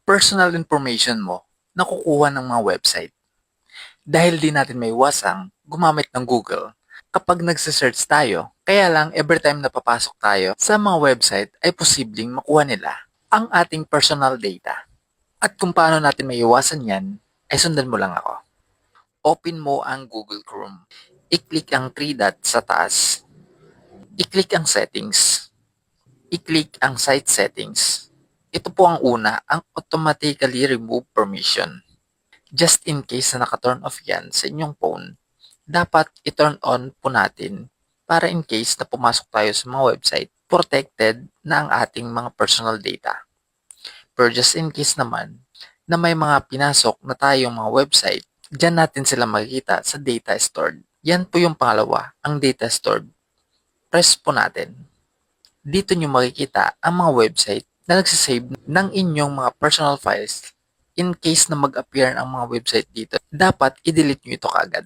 personal information mo nakukuha ng mga website. Dahil di natin maiwasang gumamit ng Google kapag nagsisearch tayo. Kaya lang every time na papasok tayo sa mga website ay posibleng makuha nila ang ating personal data. At kung paano natin maiwasan yan, ay sundan mo lang ako. Open mo ang Google Chrome. I-click ang 3 dot sa taas. I-click ang settings. I-click ang site settings. Ito po ang una, ang automatically remove permission. Just in case na naka-turn off yan sa inyong phone, dapat i-turn on po natin para in case na pumasok tayo sa mga website, protected na ang ating mga personal data. Pero just in case naman na may mga pinasok na tayong mga website, dyan natin sila makikita sa data stored. Yan po yung pangalawa, ang data stored. Press po natin. Dito nyo makikita ang mga website na nagsisave ng inyong mga personal files. In case na mag-appear ang mga website dito, dapat i-delete nyo ito kaagad.